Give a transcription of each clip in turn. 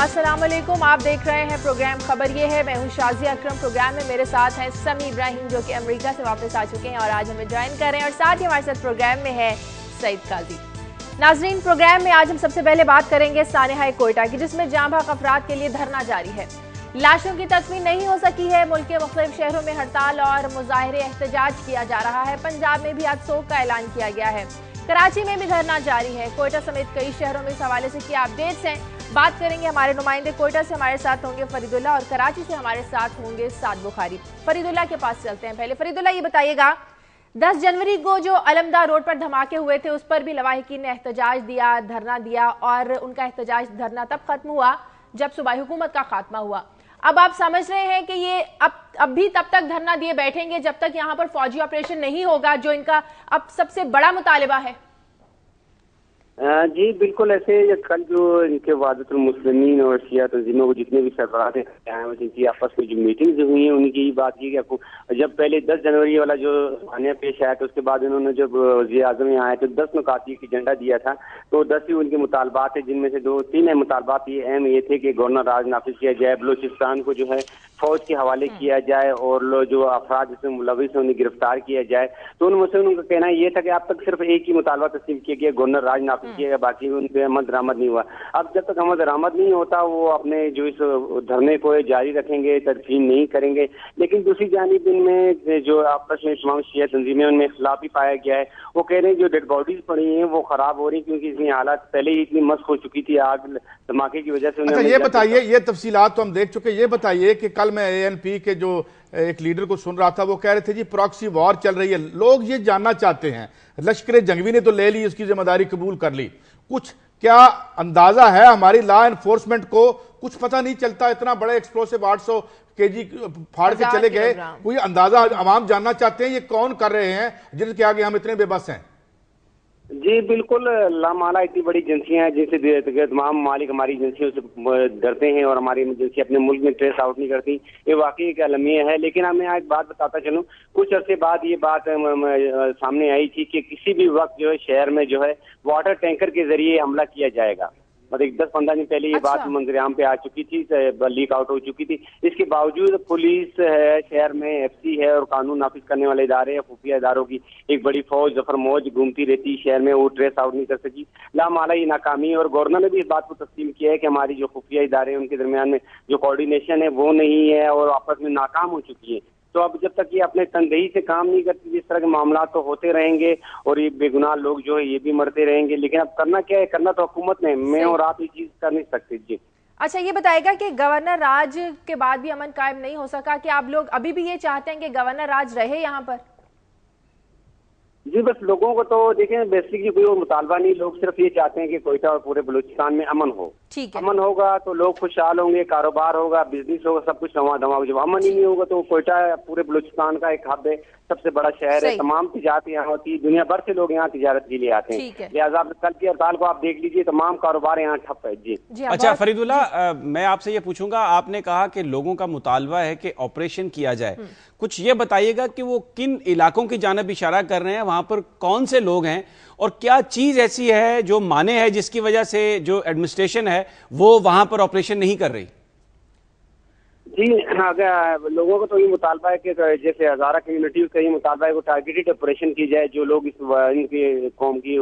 अस्सलामुअलैकुम, आप देख रहे हैं प्रोग्राम खबर ये है। मैं हूं शाजिया अकरम। प्रोग्राम में मेरे साथ हैं समी इब्राहिम जो कि अमेरिका से वापस आ चुके हैं और आज हमें ज्वाइन कर रहे हैं, और साथ ही हमारे साथ प्रोग्राम में है सईद काजी। नाजरीन, प्रोग्राम में आज हम सबसे पहले बात करेंगे सानेहा कोयटा की, जिसमें जाँ भाग अफराद के लिए धरना जारी है। लाशों की तस्वीर नहीं हो सकी है। मुल्क के मुख्तलिफ शहरों में हड़ताल और मुजाहिरे एहतजाज किया जा रहा है। पंजाब में भी आज सोग का ऐलान किया गया है। कराची में भी धरना जारी है। कोयटा समेत कई शहरों में इस हवाले से क्या अपडेट्स हैं, बात करेंगे। हमारे नुमाइंदे कोयटा से हमारे साथ होंगे फरीदुल्ला, और कराची से हमारे साथ होंगे साद बुखारी। फरीदुल्ला के पास चलते हैं। पहले फरीदुल्ला, ये बताइएगा, 10 जनवरी को जो अलमदार रोड पर धमाके हुए थे उस पर भी लवाहिकीन ने एहतजाज दिया, धरना दिया, और उनका एहतजाज धरना तब खत्म हुआ जब सूबाई हुकूमत का खात्मा हुआ। अब आप समझ रहे हैं कि ये अब भी तब तक धरना दिए बैठेंगे जब तक यहाँ पर फौजी ऑपरेशन नहीं होगा, जो इनका अब सबसे बड़ा मुतालिबा है? जी बिल्कुल, ऐसे कल जो इनके वादतुल मुस्लिमीन और शिया तंजीमों को जितने भी सरबराह हैं जिनकी आपस में जो मीटिंग्स हुई हैं उनकी ये बात की कि आपको जब पहले 10 जनवरी वाला जो सानिया पेश आया तो उसके बाद इन्होंने जब वज़ीर आज़म में आए तो 10 नुकात की एजेंडा दिया था। तो 10 ही उनके मुतालबात थे, जिनमें से 2-3 मुतालबात ये अहम ये थे कि गवर्नर राज नाफिज किया जाए, बलूचिस्तान को जो है फौज के हवाले किया जाए, और जो अफराद इसमें मुलविस हैं उन्हें गिरफ्तार किया जाए। तो उनमें से उनका कहना यह था कि अब तक सिर्फ एक ही मुतालबा तस्लीम किया गया, गवर्नर राज नाफिज किया गया, बाकी उन पे अमल दरामद नहीं हुआ। अब जब तक अमल दरामद नहीं होता वो अपने जो इस धरने को जारी रखेंगे, तदफीन नहीं करेंगे। लेकिन दूसरी जानिब इनमें जो आपस में तमाम शिया तंजीमें उनमें इख्तिलाफ भी पाया गया है। वो कह रहे हैं जो डेड बॉडीज पड़ी हैं वो खराब हो रही, क्योंकि इसमें हालात पहले ही इतनी मस्क हो चुकी थी आग धमाके की वजह से। अच्छा, ये बताइए, ये तफसीलात तो हम देख चुके, ये बताइए कि कल मैं ANP के जो एक लीडर को सुन रहा था, वो कह रहे थे जी प्रॉक्सी वॉर चल रही है। लोग ये जानना चाहते हैं, लश्कर जंगवी ने तो ले ली, उसकी जिम्मेदारी कबूल कर ली, कुछ क्या अंदाजा है हमारी लॉ एनफोर्समेंट को? कुछ पता नहीं चलता, इतना बड़े एक्सप्लोसिव 800 kg फाड़ के चले गए, कोई अंदाजा आवाम जानना चाहते हैं ये कौन कर रहे हैं जिनके आगे हम इतने बेबस हैं? जी बिल्कुल, लामाला इतनी बड़ी एजेंसियां हैं जिनसे तमाम मालिक हमारी एजेंसियों से डरते हैं और हमारी एजेंसी अपने मुल्क में ट्रेस आउट नहीं करती। ये वाकई एक अलमिया है। लेकिन मैं एक बात बताता चलूं, कुछ अरसे बाद ये बात सामने आई थी कि किसी भी वक्त जो है शहर में जो है वाटर टैंकर के जरिए हमला किया जाएगा। मतलब 10-15 दिन पहले ये बात मंजरेआम पे आ चुकी थी, लीक आउट हो चुकी थी। इसके बावजूद पुलिस है शहर में, FC है, और कानून नाफिज करने वाले इदारे या खुफिया इदारों की एक बड़ी फौज जफर मौज घूमती रहती शहर में, वो ट्रेस आउट नहीं कर सकी। लामाला ये नाकामी, और गवर्नर ने भी इस बात को तस्लीम किया है कि हमारी जो खुफिया इदारे हैं उनके दरमियान में जो कोऑर्डिनेशन है वो नहीं है और आपस में नाकाम हो चुकी है। तो अब जब तक ये अपने तनदेही से काम नहीं करती, जिस तरह के मामला तो होते रहेंगे और ये बेगुनाह लोग जो है ये भी मरते रहेंगे। लेकिन अब करना क्या है, करना तो हुकूमत ने, मैं और आप ये चीज कर नहीं सकते। जी अच्छा, ये बताएगा कि गवर्नर राज के बाद भी अमन कायम नहीं हो सका, कि आप लोग अभी भी ये चाहते हैं कि गवर्नर राज रहे यहाँ पर? जी बस लोगों को तो देखें, बेसिकली कोई और मुतालबा नहीं, लोग सिर्फ ये चाहते हैं कि कोयटा और पूरे बलूचिस्तान में अमन हो। ठीक है, अमन होगा तो लोग खुशहाल होंगे, कारोबार होगा, बिजनेस होगा, सब कुछ रवा दवा। जब अमन ही नहीं होगा तो कोयटा पूरे बलूचिस्तान का एक हब है, सबसे बड़ा शहर है, तमाम तिजारत यहाँ होती है, दुनिया भर से लोग यहाँ तिजारत के लिए आते हैं। लिहाजा कल की हड़ताल को आप देख लीजिए, तमाम कारोबार यहाँ ठप है। जी अच्छा फरीदुल्ला, मैं आपसे ये पूछूंगा, आपने कहा कि लोगों का मुतालबा है कि ऑपरेशन किया जाए, कुछ ये बताइएगा कि वो किन इलाकों की जानिब इशारा कर रहे हैं, वहां पर कौन से लोग हैं, और क्या चीज ऐसी है जो माने है जिसकी वजह से जो एडमिनिस्ट्रेशन है वो वहां पर ऑपरेशन नहीं कर रही? जी अगर लोगों को तो ये मुतालबा है कि जैसे हजारा कम्युनिटी का ये मुतालबा है कि टारगेटेड ऑपरेशन की जाए, जो लोग इनकी कौम की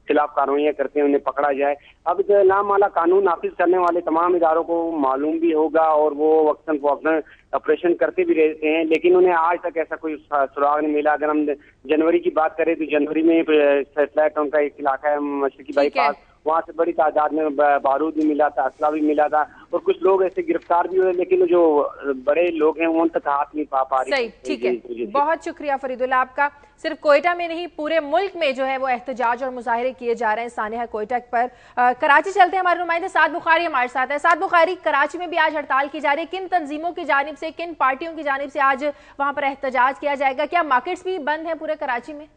खिलाफ कार्रवाइयाँ करते हैं उन्हें पकड़ा जाए। अब लामाला कानून नाफिज करने वाले तमाम इदारों को मालूम भी होगा और वो वक्तन फौक्तन ऑपरेशन करते भी रहते हैं, लेकिन उन्हें आज तक ऐसा कोई सुराग नहीं मिला। अगर हम जनवरी की बात करें तो जनवरी में फ्लैट टाउन का एक इलाका है मशरकी बाईपास, वहाँ से बड़ी तादाद में बारूद भी मिला था, असला भी मिला था, और कुछ लोग ऐसे गिरफ्तार भी हुए, लेकिन जो बड़े लोग हैं उन तक हाथ नहीं पा रहे। सही, ठीक है, बहुत शुक्रिया फरीदुल्ला आपका। सिर्फ कोयटा में नहीं, पूरे मुल्क में जो है वो एहतजाज और मुजाहिरे किए जा रहे हैं सानेहा कोयटा पर। कराची चलते हैं, हमारे नुमाइंदे साद बुखारी हमारे साथ है। साद बुखारी, कराची में भी आज हड़ताल की जा रही है, किन तंजीमों की जानिब से, किन पार्टियों की जानिब से आज वहां पर एहतजाज किया जाएगा? क्या मार्केट्स भी बंद है पूरे कराची में?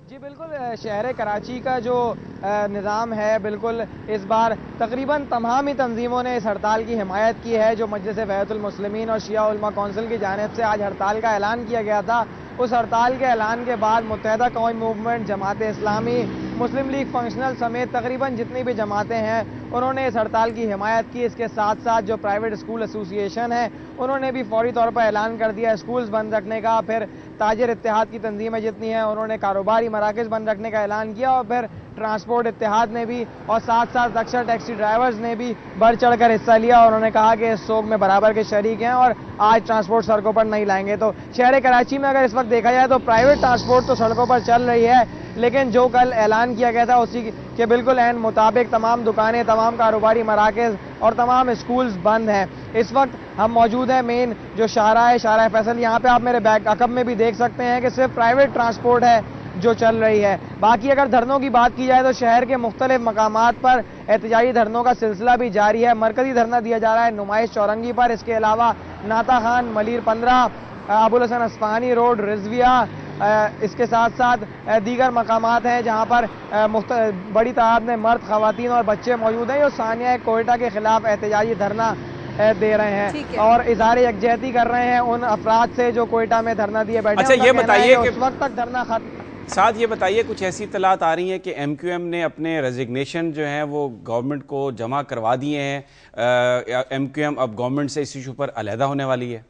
जी बिल्कुल, शहर कराची का जो निज़ाम है, बिल्कुल इस बार तकरीबन तमाम ही तंजीमों ने इस हड़ताल की हिमायत की है। जो मजलिस वहदतुल मुस्लिमीन और शिया उलमा कौंसिल की जानिब से आज हड़ताल का ऐलान किया गया था, उस हड़ताल के ऐलान के बाद मुत्तहिदा कौमी मूवमेंट, जमात इस्लामी, मुस्लिम लीग फंक्शनल समेत तकरीबन जितनी भी जमातें हैं उन्होंने इस हड़ताल की हिमायत की। इसके साथ साथ जो प्राइवेट स्कूल एसोसिएशन है उन्होंने भी फौरी तौर पर ऐलान कर दिया स्कूल्स बंद रखने का। फिर ताजिर इत्तेहाद की तंजीमें जितनी हैं उन्होंने कारोबारी मराकज़ बंद रखने का ऐलान किया, और फिर ट्रांसपोर्ट इत्तेहाद ने भी और साथ साथ अक्सर टैक्सी ड्राइवर्स ने भी बढ़ चढ़ कर हिस्सा लिया। उन्होंने कहा कि इस सोग में बराबर के शरीक हैं और आज ट्रांसपोर्ट सड़कों पर नहीं लाएंगे। तो शहर कराची में अगर इस वक्त देखा जाए तो प्राइवेट ट्रांसपोर्ट तो सड़कों पर चल रही है, लेकिन जो कल ऐलान किया गया था उसी के बिल्कुल ऐन मुताबिक तमाम दुकानें, तमाम कारोबारी मराकज़ और तमाम स्कूल्स बंद हैं। इस वक्त हम मौजूद हैं मेन जो शाहराह है, शाहराह फैसल। यहाँ पे आप मेरे बैक अकब में भी देख सकते हैं कि सिर्फ प्राइवेट ट्रांसपोर्ट है जो चल रही है। बाकी अगर धरनों की बात की जाए तो शहर के मुख्तलिफ मकामात पर एहतजाजी धरनों का सिलसिला भी जारी है। मरकजी धरना दिया जा रहा है नुमाइश चौरंगी पर, इसके अलावा नाता खान, मलिर 15, अबुल हसन अस्फहानी रोड, रिजविया, इसके साथ साथ दीगर मकामात हैं जहां पर बड़ी तादाद में मर्द, खवातीन और बच्चे मौजूद हैं जो सानिया कोयटा के खिलाफ एहतजाजी धरना दे रहे हैं और इजहार यकजहती कर रहे हैं उन अफराद से जो कोयटा में धरना दिए बैठे। अच्छा, ये बताइए कि उस वक्त तक धरना खत्म। साथ ये बताइए, कुछ ऐसी इत्तलात आ रही हैं कि एमक्यूएम ने अपने रेजिग्नेशन जो है वो गवर्नमेंट को जमा करवा दिए हैं। एमक्यूएम अब गवर्नमेंट से इस इशू पर अलहदा होने वाली है।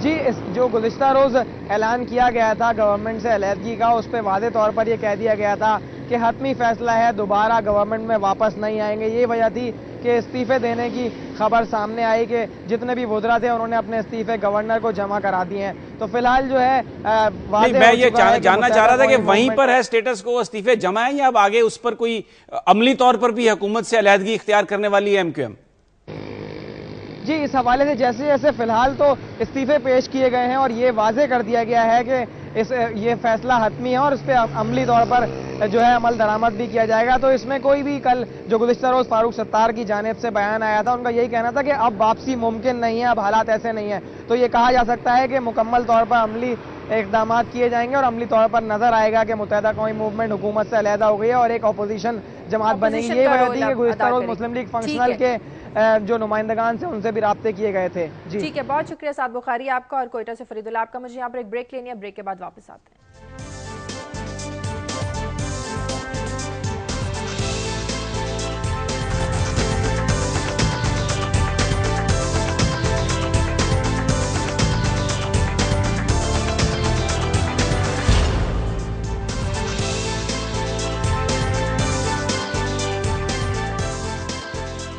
जी, इस जो गुज़िश्ता रोज़ ऐलान किया गया था गवर्नमेंट से अलहदगी का, उस पर वाज़े तौर पर यह कह दिया गया था कि हतमी फैसला है, दोबारा गवर्नमेंट में वापस नहीं आएंगे। ये वजह थी कि इस्तीफे देने की खबर सामने आई कि जितने भी वुज़रा थे उन्होंने अपने इस्तीफे गवर्नर को जमा करा दिए हैं। तो फिलहाल जो है मैं ये जानना चाह रहा था कि वहीं पर है स्टेटस को, इस्तीफे जमा है या अब आगे उस पर कोई अमली तौर पर भी हुकूमत से अलहदगी इख्तियार करने वाली है एमक्यूएम? जी, इस हवाले से जैसे जैसे फिलहाल तो इस्तीफे पेश किए गए हैं और ये वाजे कर दिया गया है कि ये फैसला हतमी है और इस पर अमली तौर पर जो है अमल दरामद भी किया जाएगा। तो इसमें कोई भी कल जो गुज़िश्ता रोज़ फारूक सत्तार की जानिब से बयान आया था, उनका यही कहना था कि अब वापसी मुमकिन नहीं है, अब हालात ऐसे नहीं है। तो ये कहा जा सकता है कि मुकम्मल तौर पर अमली इक़दाम किए जाएंगे और अमली तौर पर नजर आएगा कि मुत्तहिदा कौमी मूवमेंट हुकूमत से अलहदा हो गई है और एक अपोजिशन जमात बनेगी। ये वजह थी कि गुज़िश्ता रोज़ मुस्लिम लीग फंक्शनल के जो नुमाइंदगान से उनसे भी राब्ते किए गए थे। जी ठीक है, बहुत शुक्रिया साद बुखारी आपका और कोयटा से फरीदुल्ला आपका। मुझे यहाँ पर एक ब्रेक लेनी है, ब्रेक के बाद वापस आते हैं।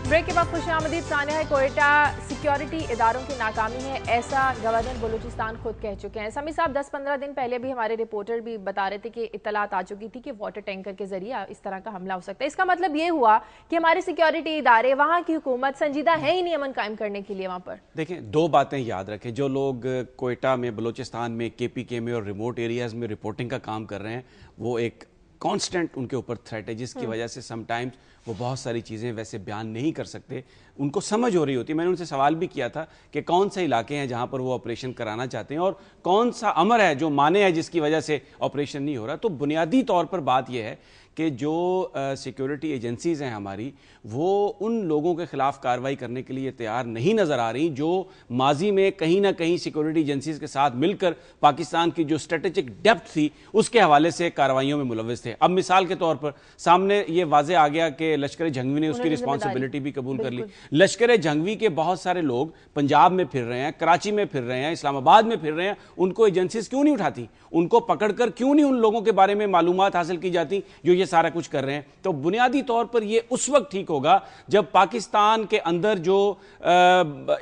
ब्रेक के बाद खुशामदीद। सानिया कोयटा सिक्योरिटी इदारों की नाकामी है, ऐसा गवर्नर बलूचिस्तान खुद कह चुके हैं। समी साहब, 10-15 दिन पहले भी हमारे रिपोर्टर भी बता रहे थे कि इत्तलात आ चुकी थी कि वाटर टैंकर के जरिए इस तरह का हमला हो सकता है। इसका मतलब ये हुआ कि हमारे सिक्योरिटी इदारे, वहाँ की हुकूमत संजीदा है ही नहीं अमन कायम करने के लिए। वहाँ पर देखिए, दो बातें याद रखें। जो लोग कोयटा में, बलूचिस्तान में, KPK में और रिमोट एरियाज में रिपोर्टिंग का काम कर रहे हैं, वो एक कांस्टेंट उनके ऊपर थ्रेट है, जिसकी वजह से समटाइम्स वो बहुत सारी चीज़ें वैसे बयान नहीं कर सकते। उनको समझ हो रही होती है। मैंने उनसे सवाल भी किया था कि कौन से इलाके हैं जहां पर वो ऑपरेशन कराना चाहते हैं और कौन सा अमर है जो माने है जिसकी वजह से ऑपरेशन नहीं हो रहा। तो बुनियादी तौर पर बात यह है कि जो सिक्योरिटी एजेंसीज हैं हमारी, वो उन लोगों के खिलाफ कार्रवाई करने के लिए तैयार नहीं नजर आ रही जो माजी में कहीं ना कहीं सिक्योरिटी एजेंसीज के साथ मिलकर पाकिस्तान की जो स्ट्रेटेजिक डेप्थ थी उसके हवाले से कार्रवाइयों में मुलव्वस थे। अब मिसाल के तौर पर सामने ये वाजे आ गया कि लश्कर जंगवी ने उसकी रिस्पॉन्सिबिलिटी भी कबूल कर ली। लश्कर जंगवी के बहुत सारे लोग पंजाब में फिर रहे हैं, कराची में फिर रहे हैं, इस्लामाबाद में फिर रहे हैं। उनको एजेंसीज क्यों नहीं उठाती? उनको पकड़कर क्यों नहीं उन लोगों के बारे में मालूमात हासिल की जाती जो ये सारा कुछ कर रहे हैं? तो बुनियादी तौर पर ये उस वक्त ठीक होगा जब पाकिस्तान के अंदर जो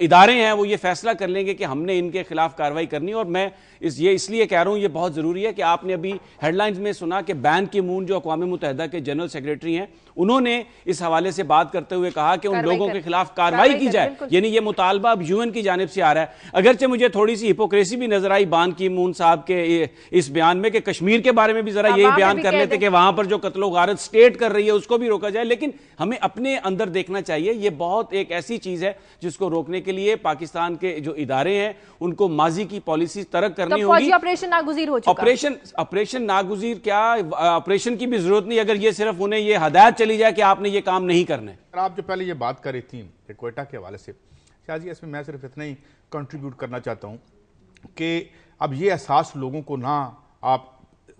इदारे हैं वो ये फैसला कर लेंगे कि हमने इनके खिलाफ कार्रवाई करनी। और मैं ये इसलिए कह रहा हूं, ये बहुत जरूरी है कि आपने अभी हेडलाइंस में सुना कि बैन की मून जो अक़वाम मुत्तहिदा के जनरल सेक्रेटरी हैं, उन्होंने इस हवाले से बात करते हुए कहा कि उन लोगों के खिलाफ कार्रवाई की जाए। यानी ये मुतालबा अब UN की जानिब से आ रहा है। अगरचे मुझे थोड़ी सी हिपोक्रेसी भी नजर आई बान की मून साहब के इस बयान में कि कश्मीर के बारे में भी जरा यही बयान कर लेते कि वहां पर जो कत्लो गारत स्टेट कर रही है उसको भी रोका जाए। लेकिन हमें अपने अंदर देखना चाहिए, ये बहुत एक ऐसी चीज है जिसको रोकने के लिए पाकिस्तान के जो इदारे हैं उनको माजी की पॉलिसी तरक करनी होगी। ऑपरेशन नागुज़ीर हो चुका। ऑपरेशन नागुज़ीर क्या, ऑपरेशन की भी जरूरत नहीं अगर ये सिर्फ उन्हें ये हदायत चली जाए कि आपने ये काम नहीं करना है। आप जो पहले ये बात कर रही थी कोयटा के हवाले से, शायद इसमें मैं सिर्फ इतना ही कंट्रीब्यूट करना चाहता हूं कि अब ये एहसास लोगों को ना आप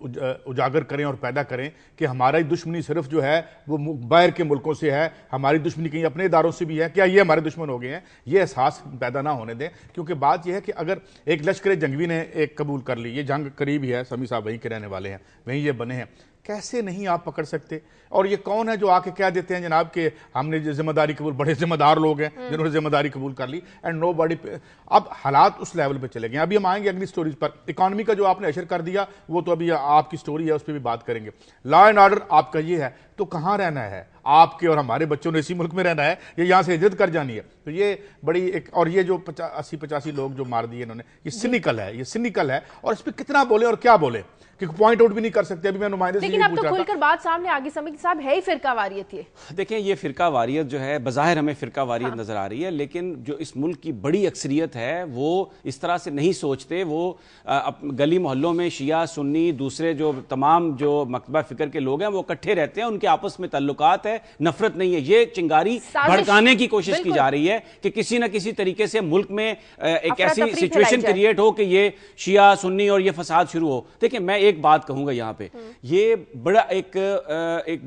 उजागर करें और पैदा करें कि हमारी दुश्मनी सिर्फ जो है वो बाहर के मुल्कों से है, हमारी दुश्मनी कहीं अपने इदारों से भी है, क्या ये हमारे दुश्मन हो गए हैं, ये एहसास पैदा ना होने दें। क्योंकि बात यह है कि अगर एक लश्कर जंगवी ने एक कबूल कर ली, ये जंग करीब ही है, समी साहब वहीं के रहने वाले हैं, वहीं ये बने हैं, कैसे नहीं आप पकड़ सकते? और ये कौन है जो आके कह देते हैं जनाब कि हमने जिम्मेदारी कबूल, बड़े जिम्मेदार लोग हैं जिन्होंने जिम्मेदारी कबूल कर ली एंड नो बॉडी। अब हालात उस लेवल पे चले गए। अभी हम आएंगे अगली स्टोरीज पर। इकॉनमी का जो आपने अशर कर दिया वो तो अभी आपकी स्टोरी है, उस पर भी बात करेंगे। लॉ एंड ऑर्डर आपका ये है तो कहाँ रहना है आपके और हमारे बच्चों ने? इसी मुल्क में रहना है या यहाँ से हिजरत कर जानी है? तो ये बड़ी एक, और ये जो 80-85 लोग जो मार दिए इन्होंने, ये सिनिकल है, ये सिनिकल है। और इस पर कितना बोले और क्या बोले कि पॉइंट आउट भी नहीं कर सकते। अभी मैं नुमाइंदे से लेकिन अब तो खुलकर बात सामने आ गई समीर साहब, है ही फिरका वारियत। ये देखिए, ये फिरका वारियत जो है बज़ाहिर हमें फिरका वारियत नजर आ रही है, लेकिन जो इस मुल्क की बड़ी अक्सरियत है वो इस तरह से नहीं सोचते। वो गली मोहल्लों में शिया सुन्नी दूसरे जो तमाम जो मकतबा फिक्र के लोग हैं वो इकट्ठे रहते हैं, उनके आपस में ताल्लुकात है, नफरत नहीं है। ये चिंगारी भड़काने की कोशिश की जा रही है कि किसी ना किसी तरीके से मुल्क में एक ऐसी सिचुएशन क्रिएट हो कि ये शिया सुन्नी और ये फसाद शुरू हो। देखिए, मैं एक बात कहूंगा यहाँ पे, ये बड़ा एक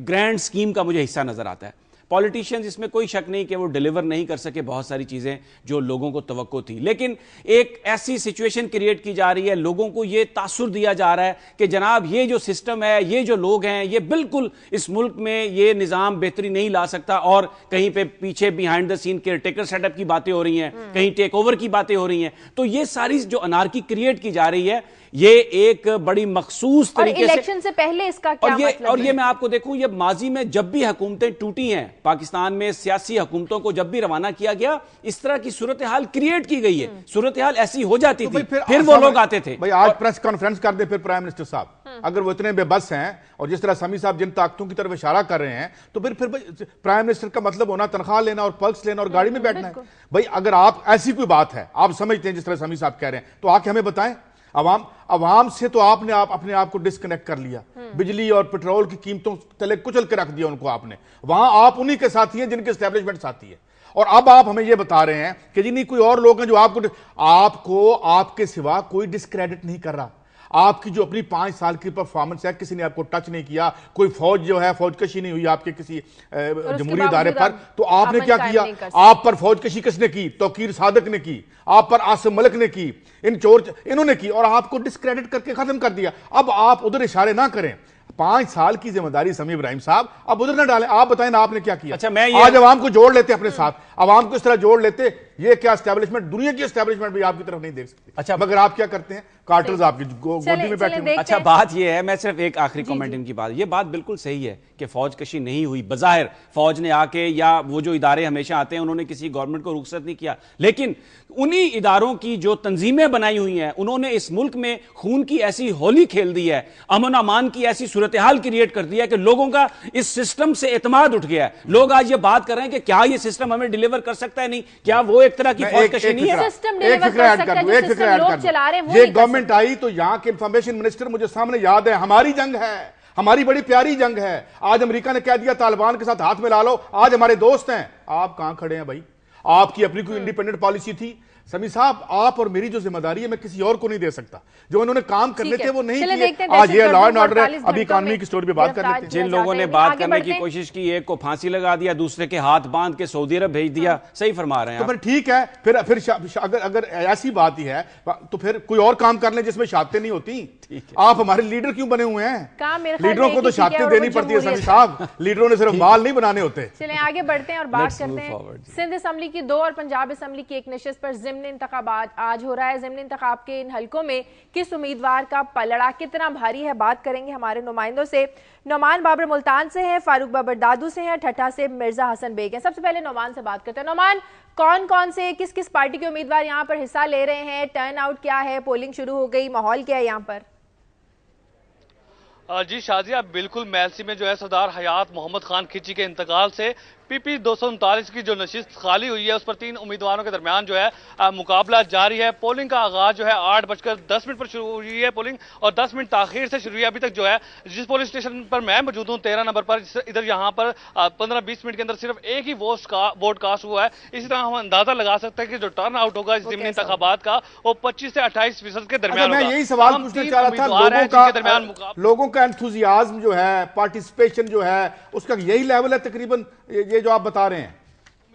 ग्रैंड स्कीम का मुझे हिस्सा नजर आता है। पॉलिटिशियंस, इसमें कोई शक नहीं कि वो डिलीवर नहीं कर सके बहुत सारी चीजें जो लोगों को तवक्को थी, लेकिन एक ऐसी सिचुएशन क्रिएट की जा रही है, लोगों को ये तासुर दिया जा रहा है कि जनाब ये जो सिस्टम है, ये जो लोग हैं, ये बिल्कुल इस मुल्क में ये निजाम बेहतरी नहीं ला सकता। और कहीं पे पीछे behind the scene caretaker setup की बातें हो रही हैं, कहीं टेक ओवर की बातें हो रही हैं। तो ये सारी जो अनार्की क्रिएट की जा रही है, ये एक बड़ी मखसूस तरीके से इलेक्शन से पहले इसका क्या मतलब और ये मैं आपको देखूं, ये माजी में जब भी हुकूमतें टूटी हैं, पाकिस्तान में सियासी हुकूमतों को जब भी रवाना किया गया, इस तरह की सूरत हाल क्रिएट की गई है। सूरत हाल ऐसी हो जाती थी, फिर वो लोग आते थे। भाई आज प्रेस कॉन्फ्रेंस कर दे फिर प्राइम मिनिस्टर साहब, अगर वो इतने बेबस हैं और जिस तरह समी साहब जिन ताकतों की तरफ इशारा कर रहे हैं, तो फिर प्राइम मिनिस्टर का मतलब होना तनख्वाह लेना और पल्स लेना और गाड़ी में बैठना है। भाई अगर आप ऐसी कोई बात है, आप समझते हैं जिस तरह समी साहब कह रहे हैं, तो आके हमें बताएं। अवाम से तो आपने अपने आप को डिस्कनेक्ट कर लिया, बिजली और पेट्रोल की कीमतों तले कुचल के रख दिया उनको आपने। वहां आप उन्हीं के साथी हैं जिनके एस्टेब्लिशमेंट साथी है, और अब आप हमें यह बता रहे हैं कि जी नहीं, कोई और लोग हैं जो आपको आपके सिवा कोई डिस्क्रेडिट नहीं कर रहा। आपकी जो अपनी 5 साल की परफॉर्मेंस है, किसी ने आपको टच नहीं किया, कोई फौज जो है फौजकशी नहीं हुई आपके किसी जमहूरी इदारे पर, तो आपने क्या किया? आप पर फौजकशी किसने की? तौकीर सादक ने की, आप पर आसिम मलिक ने की, इन्होंने की, और आपको डिस्क्रेडिट करके खत्म कर दिया। अब आप उधर इशारे ना करें। 5 साल की जिम्मेदारी समी इब्राहिम साहब अब उधर ना डालें। आप बताएं ना आपने क्या किया। अच्छा, मैं आज अवाम को जोड़ लेते अपने साथ, अवाम को इस तरह जोड़ लेते। ये क्या एस्टेब्लिशमेंट, दुनिया की एस्टेब्लिशमेंट भी आपकी तरफ नहीं देख सकती। अच्छा, मगर आप क्या करते हैं? कार्टर्स आपकी गोदी में बैठे हुए। अच्छा, बात ये है, मैं सिर्फ एक आखिरी कमेंट इनकी बात, ये बात बिल्कुल सही है कि फौजकशी नहीं हुई। बज़ाहिर फौज ने आके, या वो जो इदारे हमेशा आते हैं, उन्होंने किसी गवर्नमेंट को रुखसत नहीं किया, लेकिन उन्हीं इदारों की जो तंजीमें बनाई हुई हैं, उन्होंने इस मुल्क में खून की ऐसी होली खेल दी है, अमन अमान की ऐसी सूरत हाल क्रिएट कर दी है कि लोगों का इस सिस्टम से एतमाद उठ गया है। लोग आज ये बात कर रहे हैं कि क्या ये सिस्टम हमें डिलीवर कर सकता है? नहीं, क्या वो एक तरह की फौजकशी नहीं है? एक फिक्र ऐड कर दूं, एक फिक्र ऐड कर दूं। ये गवर्नमेंट आई तो यहाँ के इंफॉर्मेशन मिनिस्टर, मुझे सामने याद है, हमारी जंग है, हमारी बड़ी प्यारी जंग है। आज अमेरिका ने कह दिया तालिबान के साथ हाथ मिला लो, आज हमारे दोस्त हैं। आप कहां खड़े हैं भाई? आपकी अपनी कोई इंडिपेंडेंट पॉलिसी थी? समी साहब, आप और मेरी जो जिम्मेदारी है मैं किसी और को नहीं दे सकता। जो उन्होंने काम करने थे वो नहीं किए। आज ये लॉ एंड ऑर्डर है। अभी इकॉनमी की स्टोरी पे बात कर लेते हैं। जिन लोगों ने बात करने की कोशिश की, एक को फांसी लगा दिया, दूसरे के हाथ बांध के सऊदी अरब भेज दिया। सही फरमा रहे हैं। तो फिर ठीक है, फिर अगर ऐसी बात ही है तो फिर कोई और काम कर लें जिसमें शहादतें नहीं होती। आप हमारे लीडर क्यों बने हुए हैं? लीडरों को तो शहादतें देनी पड़ती है समी साहब, लीडरों ने सिर्फ बाल नहीं बनाने होते। चलें आगे बढ़ते हैं और बात करते हैं सिंध असम्बली की 2 और पंजाब असम्बली की एक नशिस्त पर। ज़िमनी इंतखाबात आज हो रहा है। ज़िमनी इंतखाब के इन हलकों में किस उम्मीदवार का पलड़ा कितना भारी है, बात करेंगे हमारे नुमाइंदों से। नौमान बाबर मुल्तान से हैं, फारूक बाबर दादू से हैं, ठट्ठा से मिर्जा हसन बेग हैं। सबसे पहले नौमान से बात करते हैं। नौमान, कौन कौन से किस किस पार्टी के उम्मीदवार यहाँ पर हिस्सा ले रहे हैं? टर्न आउट क्या है? पोलिंग शुरू हो गई, माहौल क्या है यहाँ पर? जी शाजिया, बिल्कुल मैलसी में जो है सरदार हयात मोहम्मद खान खिची के इंतकाल से पीपी 239 की जो नशिस्त खाली हुई है उस पर 3 उम्मीदवारों के दरमियान जो है मुकाबला जारी है। पोलिंग का आगाज जो है 8:10 पर शुरू हुई है पोलिंग, और 10 मिनट ताखीर से शुरू हुई है। अभी तक जो है जिस पोलिंग स्टेशन पर मैं मौजूद हूँ 13 नंबर पर, इधर यहाँ पर 15-20 मिनट के अंदर सिर्फ एक ही वोट कास्ट हुआ है। इसी तरह हम अंदाजा लगा सकते हैं कि जो टर्न आउट होगा इस ज़िमनी इंतखाबात का वो 25 से 28% के दरमियान मैं होगा। यही सवाल पूछना चाह रहा था, लोगों का एंथुजियाज्म जो है, पार्टिसिपेशन जो है, उसका यही लेवल है तकरीबन ये जो आप बता रहे हैं?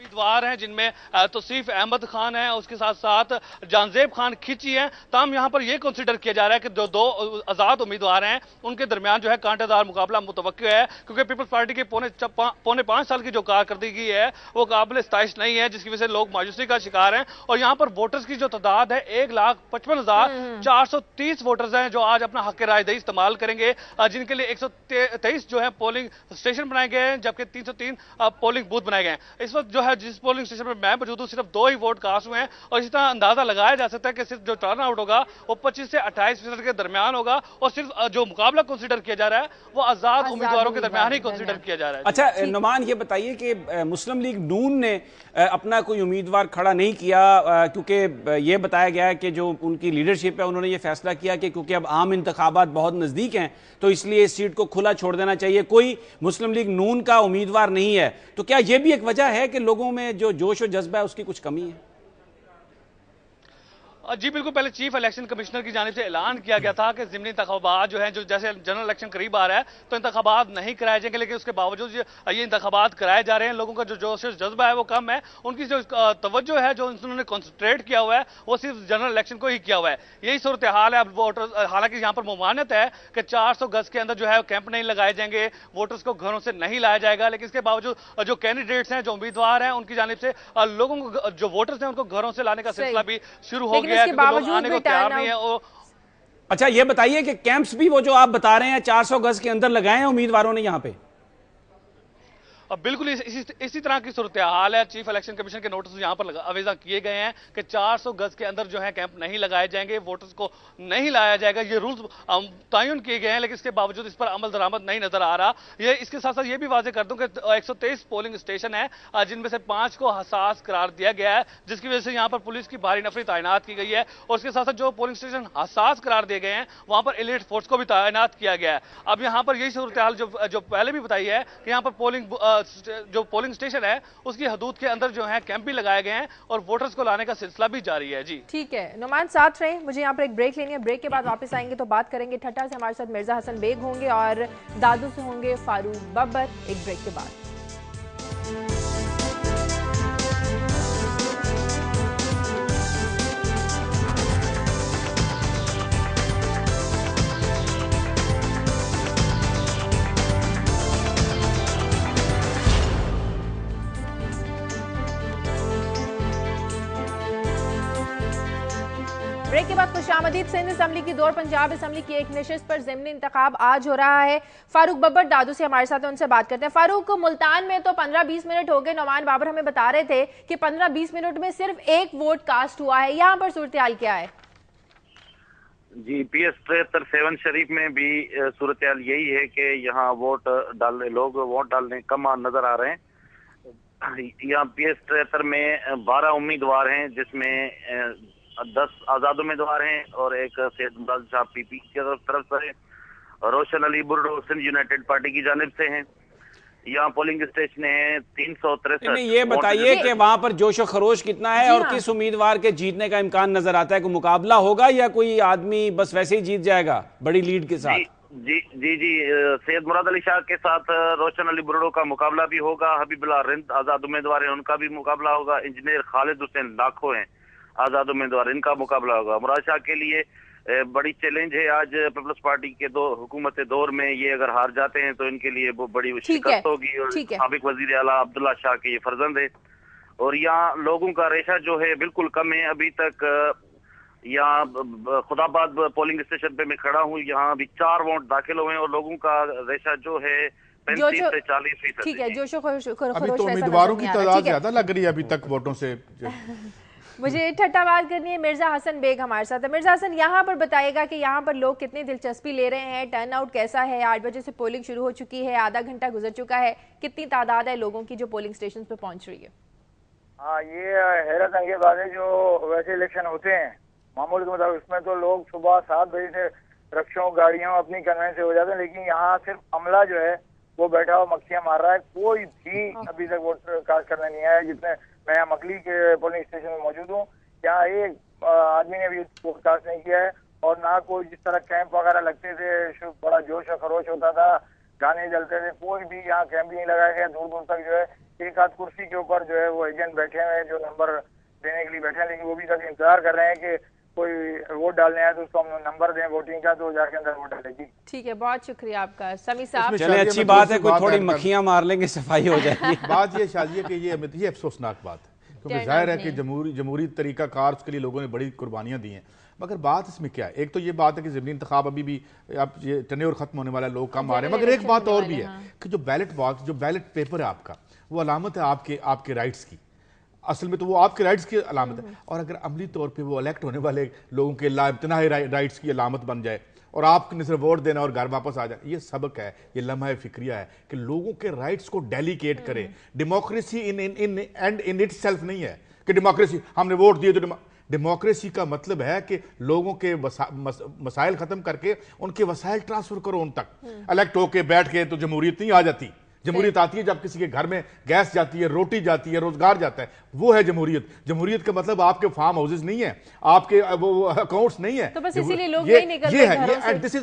उम्मीदवार हैं जिनमें तौसीफ अहमद खान है, उसके साथ साथ जानजेब खान खिची हैं। तमाम यहां पर यह कंसीडर किया जा रहा है कि जो 2 आजाद उम्मीदवार हैं उनके दरमियान जो है कांटेदार मुकाबला मुतवक्किल है, क्योंकि पीपल्स पार्टी की पौने 5 साल की जो कारकर्दगी है वो काबिल इस्ताइश नहीं है, जिसकी वजह से लोग मायूसी का शिकार हैं। और यहां पर वोटर्स की जो तादाद है 1,55,430 वोटर्स हैं जो आज अपना हक रायदही इस्तेमाल करेंगे, जिनके लिए 123 जो है पोलिंग स्टेशन बनाए गए हैं, जबकि 303 पोलिंग बूथ बनाए गए हैं। इस वक्त जो है जिस पोलिंग स्टेशन पर मैं मौजूद हूं सिर्फ 2 ही वोट कास्ट हुए हैं, और इसी तरह अंदाजा लगाया जा सकता है कि सिर्फ जो टर्न आउट होगा वो 25 से 28% के दरमियान होगा, और सिर्फ जो मुकाबला कंसीडर किया जा रहा है वो आजाद उम्मीदवारों के दरमियान ही कंसीडर किया जा रहा है। अच्छा नुमान, ये बताइए कि मुस्लिम लीग नून ने अपना कोई उम्मीदवार खड़ा नहीं किया, क्योंकि ये बताया गया है कि जो उनकी लीडरशिप है उन्होंने ये फैसला किया कि क्योंकि अब आम इंतखाबात बहुत नजदीक हैं तो इसलिए इस सीट को खुला छोड़ देना चाहिए, कोई मुस्लिम लीग नून का उम्मीदवार नहीं है। तो क्या यह भी एक वजह है कि लोगों में जो जोश और जज्बा है उसकी कुछ कमी है? जी बिल्कुल, पहले चीफ इलेक्शन कमिश्नर की जानिब से ऐलान किया गया था कि ज़िमनी इंतखाबात जो है, जो जैसे जनरल इलेक्शन करीब आ रहा है तो इंतखाबात नहीं कराए जाएंगे, लेकिन उसके बावजूद ये इंतखाबात कराए जा रहे हैं। लोगों का जो जोश जज्बा है वो कम है, उनकी जो तवज्जो है, जो उन्होंने कॉन्सेंट्रेट किया हुआ है वो सिर्फ जनरल इलेक्शन को ही किया हुआ है। यही सूरत हाल है। अब वोटर, हालांकि यहाँ पर ममानत है कि 400 गज के अंदर जो है कैंप नहीं लगाए जाएंगे, वोटर्स को घरों से नहीं लाया जाएगा, लेकिन इसके बावजूद जो कैंडिडेट्स हैं, जो उम्मीदवार हैं, उनकी जानिब से लोगों को, जो वोटर्स हैं, उनको घरों से लाने का सिलसिला भी शुरू हो गया है, क्योंकि लोग आने को तैयार नहीं है। अच्छा ये बताइए कि कैंप्स भी वो जो आप बता रहे हैं 400 गज के अंदर लगाए हैं उम्मीदवारों ने यहाँ पे? बिल्कुल इसी तरह की सूरत हाल है। चीफ इलेक्शन कमीशन के नोटिस यहाँ पर अवेजा किए गए हैं कि 400 गज के अंदर जो है कैंप नहीं लगाए जाएंगे, वोटर्स को नहीं लाया जाएगा। ये रूल्स तयन किए गए हैं, लेकिन इसके बावजूद इस पर अमल दरामद नहीं नजर आ रहा। ये इसके साथ साथ ये भी वाजे कर दूं कि 123 पोलिंग स्टेशन है, जिनमें से 5 को हसास करार दिया गया है, जिसकी वजह से यहाँ पर पुलिस की भारी नफरी तैनात की गई है। और इसके साथ साथ जो पोलिंग स्टेशन हसास करार दिए गए हैं वहां पर एलिट फोर्स को भी तैनात किया गया है। अब यहाँ पर यही सूरत हाल जो पहले भी बताई है कि यहाँ पर जो पोलिंग स्टेशन है उसकी हदूद के अंदर जो है कैंप भी लगाए गए हैं और वोटर्स को लाने का सिलसिला भी जारी है। जी ठीक है नुमान, साथ रहे, मुझे यहाँ पर एक ब्रेक लेनी है। ब्रेक के बाद वापस आएंगे तो बात करेंगे। ठट्टा से हमारे साथ मिर्जा हसन बेग होंगे और दादू से होंगे फारूक बब्बर, एक ब्रेक के बाद। ब्रेक के बाद खुशामदीद। सिंध असम्बली की दौर पंजाब असम्बली की एक नशिस्त पर ज़िमनी इंतखाब आज हो रहा है। फारूक बब्बर दादू से हमारे साथ, उनसे बात करते हैं। फारूक, मुल्तान में तो 15-20 मिनट हो गए, नौमान बाबर हमें बता रहे थे कि 15-20 मिनट में सिर्फ एक वोट कास्ट हुआ है, यहाँ पर सूरत हाल क्या है? जी PS 73 शरीफ में भी सूरत हाल यही है कि यहाँ लोग वोट डालने कम नजर आ रहे हैं। यहाँ PS 73 में 12 उम्मीदवार हैं, जिसमें 10 आजाद उम्मीदवार हैं और एक सैयद मुराद शाह PP की तरफ से, रोशन अली बुर्रो सिंध यूनाइटेड पार्टी की जानिब से हैं। यहाँ पोलिंग स्टेशन है 363। ये बताइए कि वहां पर जोशो खरोश कितना है और किस उम्मीदवार के जीतने का इम्कान नजर आता है? कोई मुकाबला होगा या कोई आदमी बस वैसे ही जीत जाएगा बड़ी लीड के साथ? जी सैयद मुराद अली शाह के साथ रोशन अली बुर्रो का मुकाबला भी होगा। हबीबुल्लाह रिंद आजाद उम्मीदवार है, उनका भी मुकाबला होगा। इंजीनियर खालिद हुसैन लाखों हैं आजाद उम्मीदवार, इनका मुकाबला होगा। मुराद शाह के लिए बड़ी चैलेंज है आज पीपल्स पार्टी के हुकूमत दौर में। ये अगर हार जाते हैं तो इनके लिए वो बड़ी शिकस्त होगी। और साबिक वजीर आला अब्दुल्ला शाह के ये फर्जंद है। और यहाँ लोगों का रेशा जो है बिल्कुल कम है अभी तक। यहाँ खुदाबाद पोलिंग स्टेशन पे मैं खड़ा हूँ, यहाँ अभी 4 वोट दाखिल हुए हैं और लोगों का रेशा जो है 35 से 40%। ठीक है, जोशो खरोश अभी तो उम्मीदवारों की तादाद ज्यादा लग रही है अभी तक वोटों से। मुझे ठट्टा बात करनी है। मिर्जा हसन बेग हमारे साथ है। मिर्जा हसन, यहाँ पर बताइएगा कि यहाँ पर लोग कितनी दिलचस्पी ले रहे हैं, टर्न आउट कैसा है? 8 बजे से पोलिंग शुरू हो चुकी है, आधा घंटा गुजर चुका है, कितनी तादाद है लोगों की जो पोलिंग स्टेशन पे पहुंच रही है? हाँ, ये हैरत अंगेज बात है। जो वैसे इलेक्शन होते हैं मामूल के मुताबिक, उसमें तो लोग सुबह 7 बजे से रक्षों गाड़ियों अपनी कन्वेंस से हो जाते हैं, लेकिन यहाँ सिर्फ अमला जो है वो बैठा हुआ मक्खियां मार रहा है। कोई भी अभी तक वोट कास्ट करने नहीं आया। जितने मैं यहाँ मकली के पोलिंग स्टेशन में मौजूद हूँ, यहाँ एक आदमी ने भी वोट कास्ट नहीं किया है। और ना कोई जिस तरह कैंप वगैरह लगते थे, बड़ा जोश और खरोश होता था, गाने जलते थे, कोई भी यहाँ कैंप नहीं लगाया गया। दूर दूर तक जो है एक आध कुर्सी के ऊपर जो है वो एजेंट बैठे हुए हैं जो नंबर देने के लिए बैठे हैं, लेकिन वो भी तक इंतजार कर रहे हैं कि कोई वोट डालने आए तो उसको हम नंबर दें वोटिंग का, तो जाके अंदर वोट डालेगी। ठीक है, बहुत शुक्रिया आपका समी साहब। चले, अच्छी बात है, कोई थोड़ी मक्खियां मार लेंगे, सफाई हो जाएगी। बात ये शाजिया कि ये अफसोसनाक बात है, क्योंकि जाहिर है कि जमहूरी तरीका कार के लिए लोगों ने बड़ी कुर्बानियां दी हैं। मगर बात इसमें क्या है, एक तो ये बात है कि ज़मीनी इंतखाब अभी भी अब ये टर्नओवर खत्म होने वाला, लोग कम आ रहे हैं, मगर एक बात और भी है कि जो बैलेट बॉक्स, जो बैलेट पेपर है आपका, वो अलामत है आपके राइट्स की। असल में तो वो आपके राइट्स की अलामत है, और अगर अमली तौर पे वो इलेक्ट होने वाले लोगों के लाइब्तनाई राइट्स की अलामत बन जाए और आपने सिर्फ वोट देना और घर वापस आ जाए, ये सबक है, ये लम्हा फिक्रिया है कि लोगों के राइट्स को डेलीकेट करें। डेमोक्रेसी इन इटसेल्फ नहीं है कि डेमोक्रेसी हमने वोट दिए तो डेमोक्रेसी का मतलब है कि लोगों के मसाइल खत्म करके उनके वसाइल ट्रांसफर करो उन तक। इलेक्ट होके बैठ के तो जमहूरियत नहीं आ जाती। जमहूरियत आती है जब किसी के घर में गैस जाती है, रोटी जाती है, रोजगार जाता है, वो है जमहूरियत। जमहूरियत का मतलब आपके फार्म हाउसेस नहीं है, आपके वो अकाउंट्स नहीं है। तो बस इसीलिए लोग नहीं निकलते ये है, दिस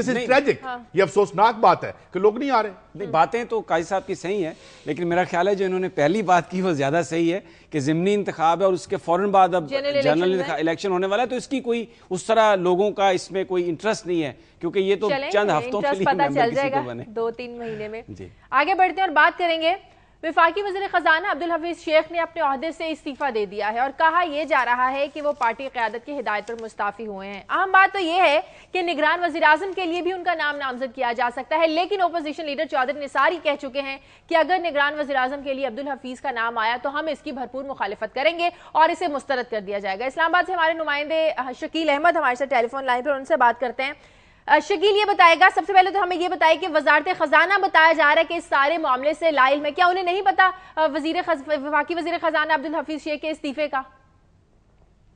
इज ट्रेजिक। ये अफसोसनाक बात है कि लोग नहीं आ रहे। नहीं, बातें तो काजी साहब की सही है, लेकिन मेरा ख्याल है जो इन्होंने पहली बात की वो ज्यादा सही है कि ज़िमनी इंतखाब है और उसके फौरन बाद अब जनरल इलेक्शन होने वाला है, तो इसकी कोई उस तरह लोगों का इसमें कोई इंटरेस्ट नहीं है, क्योंकि ये तो चंद हफ्तों के लिए पता चल जाएगा 2-3 महीने में। आगे बढ़ते हैं और बात करेंगे। वफाकी वज़ीर ख़ज़ाना अब्दुल हफीज़ शेख ने अपने ओहदे से इस्तीफ़ा दे दिया है और कहा यह जा रहा है कि वो पार्टी क़यादत की हिदायत पर मुस्ताफ़ी हुए हैं। अहम बात तो यह है कि निगरान वज़ीर आज़म के लिए भी उनका नाम नामजद किया जा सकता है, लेकिन अपोजिशन लीडर चौधरी निसारी कह चुके हैं कि अगर निगरान वज़ीर आज़म के लिए अब्दुल हफीज़ का नाम आया तो हम इसकी भरपूर मुखालिफत करेंगे और इसे मुस्तरद कर दिया जाएगा। इस्लामाबाद से हमारे नुमाइंदे शकील अहमद हमारे साथ टेलीफोन लाइन पर, उनसे बात करते हैं। शकील, ये बताएगा, सबसे पहले तो हमें ये बताए कि वजारत खजाना बताया जा रहा है कि इस सारे मामले से लाइल में, क्या उन्हें नहीं पता वफाकी वजीर खजाना अब्दुल हफीज शेख के इस्तीफे का?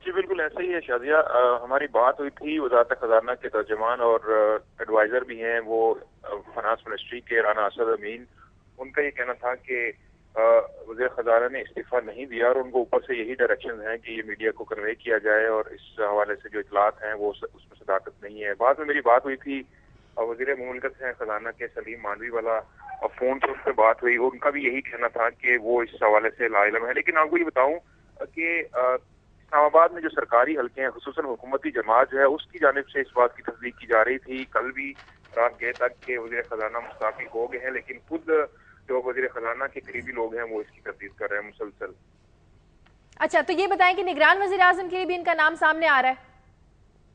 जी बिल्कुल ऐसा ही है शाजिया। हमारी बात हुई थी वजारत खजाना के तर्जमान और एडवाइजर भी हैं वो फाइनेंस मिनिस्ट्री के राना असद अमीन। उनका ये कहना था कि वज़ीर खजाना ने इस्तीफा नहीं दिया और उनको ऊपर से यही डायरेक्शन है कि ये मीडिया को कन्वे किया जाए और इस हवाले से जो इतलात हैं वो उसमें सदाकत नहीं है। बाद में मेरी बात हुई थी वज़ीर मुमलिकत हैं खजाना के सलीम मानवी वाला, और फोन से उससे बात हुई, उनका भी यही कहना था कि वो इस हवाले से लाइलम है। लेकिन आपको ये बताऊं कि इस्लामाबाद में जो सरकारी हल्के हैं, खुसूसन हुकूमती जमात जो है, उसकी जानिब से इस बात की तस्दीक की जा रही थी। कल भी रात गए तक के वज़ीर खजाना मुस्ताफी हो गए हैं, लेकिन खुद जो वज़ीर खजाना के करीबी लोग हैं वो इसकी तस्दीक कर रहे हैं मुसलसल। अच्छा, तो ये बताएं कि निगरान वज़ीर आज़म के लिए भी इनका नाम सामने आ रहा है?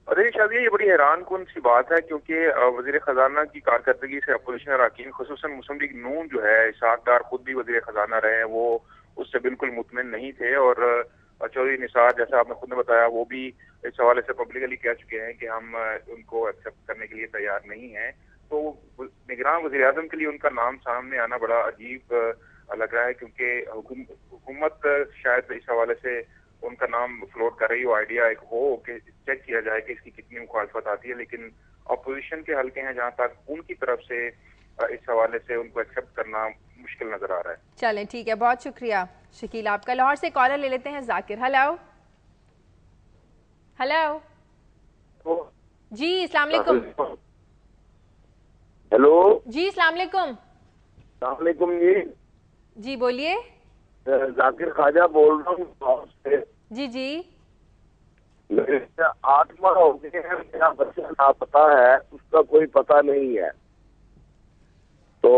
अरे शायद ये बड़ी हैरान कुन सी बात है, क्योंकि वज़ीर खजाना की कारकर्दगी से अपोजिशन अरकान खुसूसन मुस्लिम लीग नून जो है, इसाक डार खुद भी वज़ीर खजाना रहे हैं, वो उससे बिल्कुल मुतमिन नहीं थे। और चौधरी निसार, जैसा आपने खुद ने बताया, वो भी इस हवाले से पब्लिकली कह चुके हैं कि हम उनको एक्सेप्ट करने के लिए तैयार नहीं हैं। तो निगरान वज़ीर आज़म के लिए उनका नाम सामने आना बड़ा अजीब लग रहा है, क्योंकि हुकूमत शायद इस हवाले से उनका नाम फ्लोट कर रही हो, आइडिया एक हो कि चेक किया जाए कि इसकी कितनी मुखालफत आती है। लेकिन अपोजिशन के हल्के हैं जहाँ तक, उनकी तरफ से इस हवाले से उनको एक्सेप्ट करना मुश्किल नजर आ रहा है। चलें, ठीक है, बहुत शुक्रिया शकील आपका। लाहौर से कॉलर ले लेते हैं जाकिर। हेलो हेलो जी, अस्सलाम वालेकुम। हेलो जी, अस्सलाम वालेकुम। जी बोलिए। जाकिर ख्वाजा बोल रहा हूँ। जी जी। मेरे 8 माह हो गए हैं, मेरा बच्चा लापता है, उसका कोई पता नहीं है। तो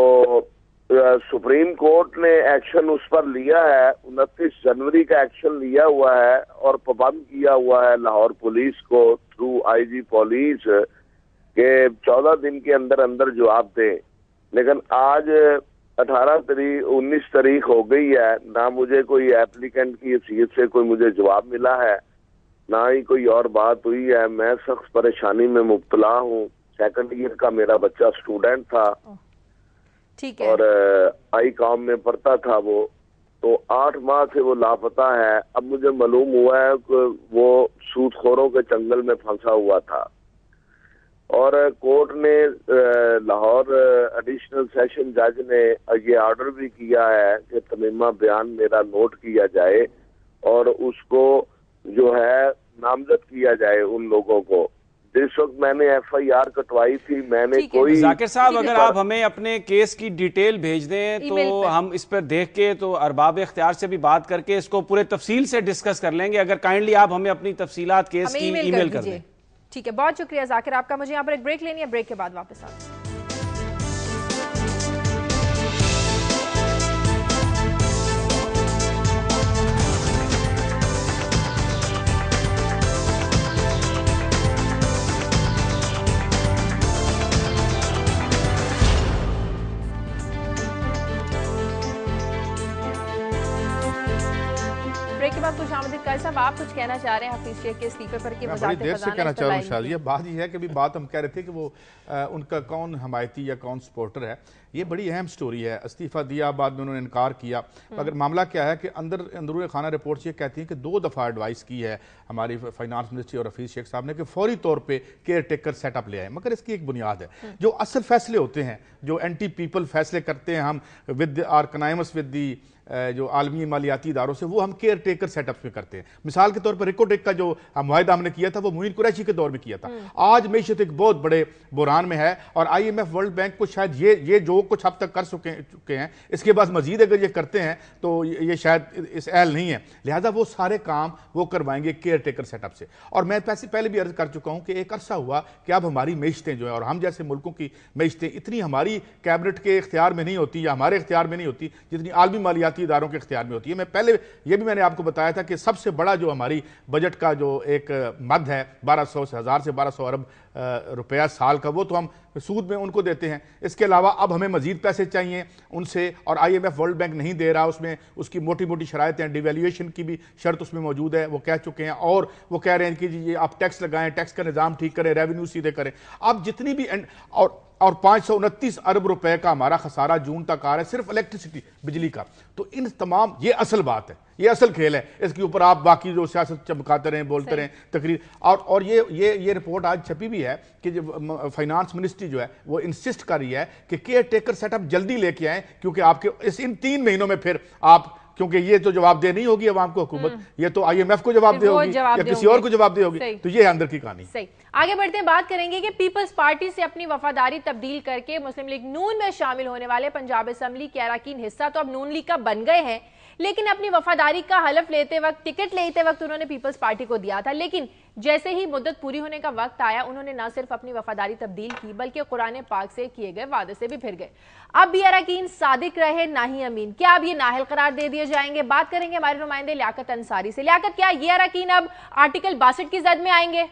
सुप्रीम कोर्ट ने एक्शन उस पर लिया है, 29 जनवरी का एक्शन लिया हुआ है और पाबंद किया हुआ है लाहौर पुलिस को थ्रू IG पुलिस के 14 दिन के अंदर अंदर जवाब दें। लेकिन आज 19 तारीख हो गई है, ना मुझे कोई एप्लीकेंट की हैसियत से कोई मुझे जवाब मिला है, ना ही कोई और बात हुई है। मैं सख्त परेशानी में मुब्तला हूँ। सेकंड ईयर का मेरा बच्चा स्टूडेंट था, ठीक है, और आई कॉम में पढ़ता था वो, तो 8 माह से वो लापता है। अब मुझे मालूम हुआ है कि वो सूदखोरों के जंगल में फंसा हुआ था, और कोर्ट ने लाहौर एडिशनल सेशन जज ने ये ऑर्डर भी किया है कि तमीमा बयान मेरा नोट किया जाए और उसको जो है नामजद किया जाए उन लोगों को। जिस वक्त मैंने FIR कटवाई थी, मैंने कोई जाकिर साहब, अगर आप हमें अपने केस की डिटेल भेज दें तो हम इस पर देख के तो अरबाब इख्तियार से भी बात करके इसको पूरे तफसील से डिस्कस कर लेंगे। अगर काइंडली आप हमें अपनी तफसीलात केस की ईमेल कर दें। ठीक है, बहुत शुक्रिया जाकिर आपका। मुझे यहाँ पर एक ब्रेक लेनी है, ब्रेक के बाद वापस आते हैं। साहब, आप कुछ कहना चाह रहे हैं हफीज शेख के इस्तीफे पर कि बड़ी देर से कहना चाह रहा हूँ शाजिया। बात यह है कि अभी बात हम कह रहे थे कि वो उनका कौन हमायती या कौन सपोर्टर है। ये बड़ी अहम स्टोरी है। इस्तीफा दिया, बाद में उन्होंने इनकार किया, मगर मामला क्या है कि अंदरूनी खाना रिपोर्ट्स ये कहती हैं कि 2 दफ़ा एडवाइस की है हमारी फाइनेंस मिनिस्ट्री और हफीज शेख साहब ने कि फौरी तौर पे केयर टेकर सेटअप ले आए। मगर इसकी एक बुनियाद है, जो असल फैसले होते हैं, जो एंटी पीपल फैसले करते हैं हम विद आर कनाइमस विद दी जो आलमी मालियाती इदारों से, वो हम केयर टेकर सेटअप में करते हैं। मिसाल के तौर पर रिकोटेक का जो मुआहदा हमने किया था वो मुइन कुरैशी के दौर में किया था। आज मैशत एक बहुत बड़े बुरान में है और IMF वर्ल्ड बैंक को शायद ये जो कुछ अब तक कर चुके हैं, इसके बाद मजीद अगर ये करते हैं तो ये शायद इस अहल नहीं है। लिहाजा वो सारे काम वो करवाएंगे केयर टेकर सेटअप से। और मैं पहले भी अर्ज कर चुका हूँ कि एक अरसा हुआ कि अब हमारी मैशतें जो है, और हम जैसे मुल्कों की मैशतें इतनी हमारी कैबिनेट के इख्तियार में नहीं होती या हमारे इख्तियार में नहीं होती जितनी आलमी मालियाती इदारों के इख्तियार में होती है। मैं पहले ये भी मैंने आपको बताया था कि सबसे बड़ा जो हमारी बजट का जो एक मद है 1200 से 1200 अरब रुपया साल का, वो तो हम सूद में उनको देते हैं। इसके अलावा अब हमें मजीद पैसे चाहिए उनसे, और IMF वर्ल्ड बैंक नहीं दे रहा। उसमें उसकी मोटी मोटी शरायतें हैं, डिवैल्यूएशन की भी शर्त उसमें मौजूद है, वो कह चुके हैं। और वो कह रहे हैं कि जी आप टैक्स लगाएं, टैक्स का निज़ाम ठीक करें, रेवेन्यू सीधे करें। अब जितनी भी और 529 अरब रुपए का हमारा खसारा जून तक आ रहा है सिर्फ इलेक्ट्रिसिटी, बिजली का। तो इन तमाम, ये असल बात है, ये असल खेल है। इसके ऊपर आप बाकी जो सियासत चमकाते रहें, बोलते रहें, तकरीर। और ये रिपोर्ट आज छपी भी है कि जो फाइनेंस मिनिस्ट्री जो है वो इंसिस्ट कर रही है कि केयर टेकर सेटअप जल्दी लेके आए, क्योंकि आपके इन 3 महीनों में फिर आप, क्योंकि ये तो जवाबदेह नहीं होगी अवाम को हुकूमत, ये तो IMF को जवाबदेह होगी या किसी और को जवाबदेह होगी। तो ये अंदर की कहानी। सही, आगे बढ़ते हैं, बात करेंगे कि पीपल्स पार्टी से अपनी वफादारी तब्दील करके मुस्लिम लीग नून में शामिल होने वाले पंजाब असेंबली के अरकान हिस्सा तो अब नून लीग का बन गए हैं, लेकिन अपनी वफादारी का हलफ लेते वक्त, टिकट लेते वक्त उन्होंने पीपल्स पार्टी को दिया था। लेकिन जैसे ही मुद्दत पूरी होने का वक्त आया, उन्होंने न सिर्फ अपनी वफादारी तब्दील की बल्कि कुरान पाक से किए गए वादे से भी फिर गए। अब भी अरकान सादिक रहे ना ही अमीन, क्या अब ये नाहिल करार दे दिए जाएंगे? बात करेंगे हमारे नुमाइंदे लियाकत अंसारी से। लियाकत, क्या ये अरकान अब आर्टिकल 62 की जद में आएंगे?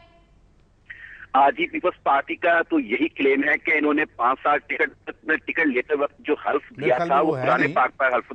आज ही पीपल्स पार्टी का तो यही क्लेम है कि इन्होंने 5 साल टिकट लेते वक्त जो हल्फ दिया था वो कुरान पाक पर हल्फ,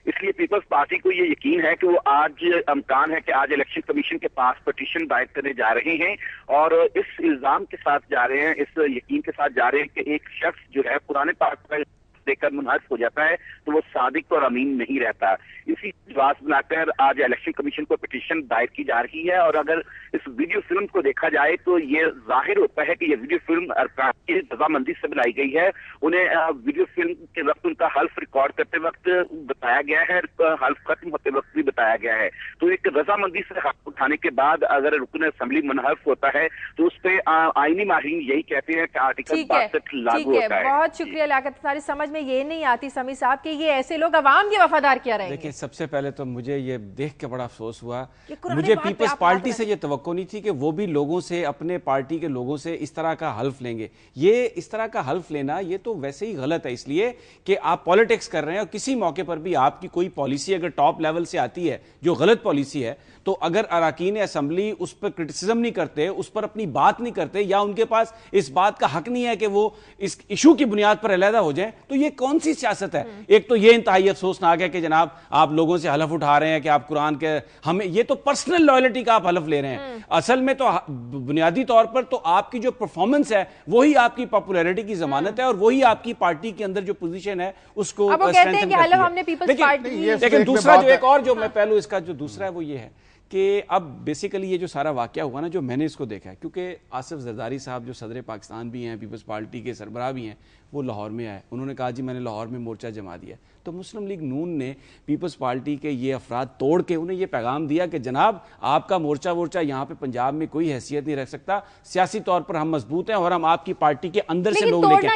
इसलिए पीपल्स पार्टी को ये यकीन है कि वो आज इम्कान है कि आज इलेक्शन कमीशन के पास पिटीशन दायर करने जा रहे हैं और इस इल्जाम के साथ जा रहे हैं, इस यकीन के साथ जा रहे हैं कि एक शख्स जो है कुरान पाक पर देकर मुनहरफ हो जाता है तो वो सादिक और अमीन नहीं रहता। इसी जवाब बनाकर आज इलेक्शन कमीशन को पिटीशन दायर की जा रही है। और अगर इस वीडियो फिल्म को देखा जाए तो ये जाहिर होता है कि ये वीडियो फिल्म अरकान की रजामंदी से बनाई गई है। उन्हें वीडियो फिल्म के वक्त उनका हल्फ रिकॉर्ड करते वक्त बताया गया है, हल्फ खत्म होते वक्त भी बताया गया है। तो एक रजामंदी से हल्फ उठाने के बाद अगर रुकन असेंबली मुनहरफ होता है तो उस पर आईनी माहिरीन यही कहते हैं कि आर्टिकल 62 लागू होता है। बहुत शुक्रिया लियाकत, सारी समझ में ये नहीं आती समी साहब कि ये ऐसे लोग अवाम के वफादार क्या रहेंगे? देखिए, सबसे पहले तो मुझे ये देख के बड़ा अफसोस हुआ। मुझे पीपल्स पार्टी से ये तवक्को नहीं थी कि वो भी लोगों से, अपने पार्टी के लोगों से इस तरह का हल्फ लेंगे। ये इस तरह का हल्फ लेना ये तो वैसे ही गलत है, इसलिए कि आप पॉलिटिक्स कर रहे हैं और किसी मौके पर भी आपकी कोई पॉलिसी अगर टॉप लेवल से आती है जो गलत पॉलिसी है, तो अगर अराकीन असेंबली उस पर क्रिटिसिज्म नहीं करते, उस पर अपनी बात नहीं करते, या उनके पास इस बात का हक नहीं है कि वो इस इशू की बुनियाद पर अलहदा हो जाए, तो ये कौन सी सियासत है? एक तो ये इंतहाई अफसोसनाक है कि जनाब आप लोगों से हलफ उठा रहे हैं कि आप कुरान के, हमें ये तो पर्सनल लॉयल्टी का आप हलफ ले रहे हैं। असल में तो बुनियादी तौर पर तो आपकी जो परफॉर्मेंस है वही आपकी पॉपुलैरिटी की जमानत है और वही आपकी पार्टी के अंदर जो पोजीशन है उसको स्ट्रेंथन करती है। लेकिन दूसरा जो एक और जो मैं पहलू इसका जो दूसरा है वो ये है कि अब बेसिकली ये जो सारा वाकया हुआ ना, जो मैंने इसको देखा है, क्योंकि आसिफ जरदारी साहब जो सदर पाकिस्तान भी हैं, पीपल्स पार्टी के सरबराह भी हैं, वो लाहौर में आए। उन्होंने कहा जी मैंने लाहौर में मोर्चा जमा दिया। तो मुस्लिम लीग नून ने पीपल्स पार्टी के ये अफराद तोड़ के उन्हें ये पैगाम दिया कि जनाब आपका मोर्चा वोर्चा यहाँ पे पंजाब में कोई हैसियत नहीं रख सकता, सियासी तौर पर हम मजबूत हैं और हम आपकी पार्टी के अंदर से लोग लेके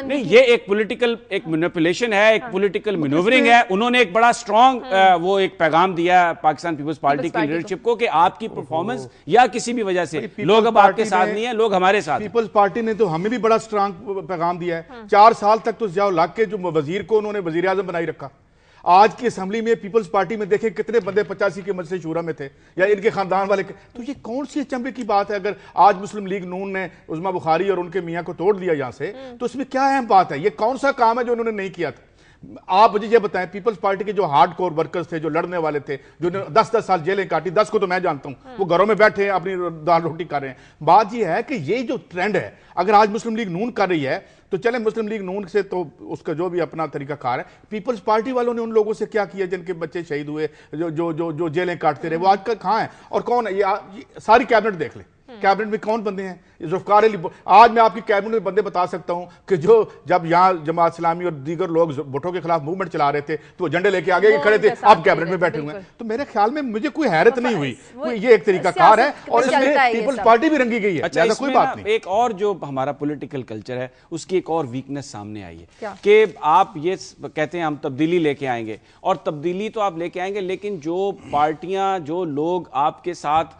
नहीं, ये एक पॉलिटिकल एक मैनिपुलेशन है, एक पॉलिटिकल मैनूवरिंग है। उन्होंने एक बड़ा स्ट्रॉन्ग वो एक पैगाम दिया पाकिस्तान पीपल्स पार्टी की लीडरशिप को कि आपकी परफॉर्मेंस या किसी भी वजह से लोग अब आपके साथ नहीं है, लोग हमारे साथ। पीपल्स पार्टी ने तो हमें भी बड़ा स्ट्रॉन्ग पैगाम दिया है। 4 साल तक तो जियाउल हक के जो वजीर को उन्होंने वजीर आजम बनाई रखा। आज की असेंबली में पीपल्स पार्टी में देखें कितने बंदे 85 के मजलिस शूरा में थे या इनके खानदान वाले। तो ये कौन सी अचंभे की बात है? अगर आज मुस्लिम लीग नून ने उस्मा बुखारी और उनके मियां को तोड़ दिया यहां से, तो इसमें क्या अहम बात है? ये कौन सा काम है जो उन्होंने नहीं किया था? आप मुझे ये बताएं, पीपल्स पार्टी के जो हार्ड कोर वर्कर्स थे, जो लड़ने वाले थे, जो 10-10 साल जेलें काटी, 10 को तो मैं जानता हूं, वो घरों में बैठे हैं अपनी दाल रोटी कर रहे हैं। बात ये है कि ये जो ट्रेंड है, अगर आज मुस्लिम लीग नून कर रही है तो चले मुस्लिम लीग नून से तो उसका जो भी अपना तरीकाकार है, पीपल्स पार्टी वालों ने उन लोगों से क्या किया जिनके बच्चे शहीद हुए, जो जो जो जो जेलें काटते रहे, वो आज कल कहां है और कौन है? ये सारी कैबिनेट देख ले, कैबिनेट में कौन बंदे हैं? जुल्फकार अली। आज मैं आपकी कैबिनेट में बंदे बता सकता हूं कि जो जब यहां जमात इस्लामी और दीगर लोग भुट्टो के खिलाफ मूवमेंट चला रहे थे तो वो झंडे लेके आगे खड़े थे, आप कैबिनेट में बैठे हुए हैं। तो मेरे ख्याल में मुझे कोई हैरत नहीं हुई, ये एक तरीकाकार है और इसमें पीपल्स पार्टी भी रंगी गई है। अच्छा, कोई बात नहीं। एक और जो हमारा पॉलिटिकल कल्चर है उसकी एक और वीकनेस सामने आई है कि आप ये कहते हैं हम तब्दीली लेके आएंगे, और तब्दीली तो आप लेके आएंगे, लेकिन जो पार्टियां, जो लोग आपके साथ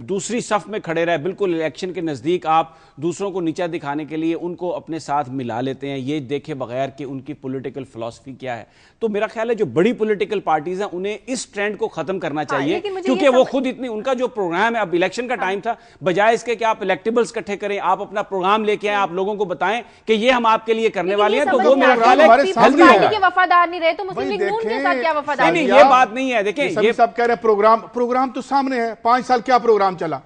दूसरी सफ में खड़े रहे, बिल्कुल इलेक्शन के नजदीक आप दूसरों को नीचा दिखाने के लिए उनको अपने साथ मिला लेते हैं, ये देखे बगैर कि उनकी पॉलिटिकल फिलॉसफी क्या है। तो मेरा ख्याल है जो बड़ी पॉलिटिकल पार्टीज हैं उन्हें इस ट्रेंड को खत्म करना चाहिए, क्योंकि वो खुद इतनी, उनका जो प्रोग्राम है, अब इलेक्शन का टाइम था, बजाय इसके कि आप इलेक्टेबल्स इकट्ठे करें, आप अपना प्रोग्राम लेके आए, आप लोगों को बताएं कि ये हम आपके लिए करने वाले हैं, तो वो मेरा ख्याल है वफादार नहीं रहे तो मुस्लिम लीग नून के साथ क्या वफादार? नहीं, ये बात नहीं है। देखिए, ये सब कह रहे हैं प्रोग्राम तो सामने है। 5 साल क्या प्रोग्राम चला?